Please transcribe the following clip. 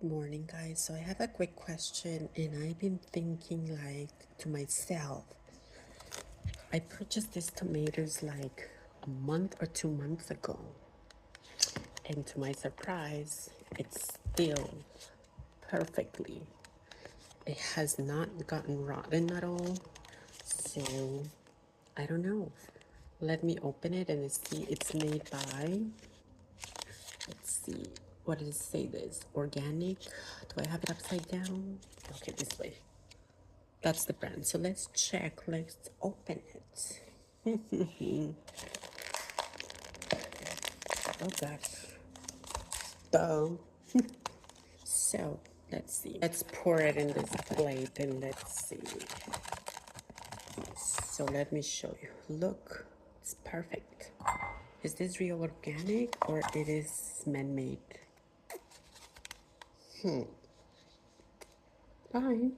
Morning, guys. So I have a quick question, and I've been thinking like to myself, I purchased these tomatoes like a month or 2 months ago, and to my surprise, it's still perfectly. It has not gotten rotten at all. So I don't know. Let me open it and see. It's made by, let's see, what does it say? This organic. Do I have it upside down? Okay, this way. That's the brand. So let's check. Let's open it. Oh gosh. So, so let's see. Let's pour it in this plate and let's see. So let me show you. Look, it's perfect. Is this real organic or it is man-made? Fine.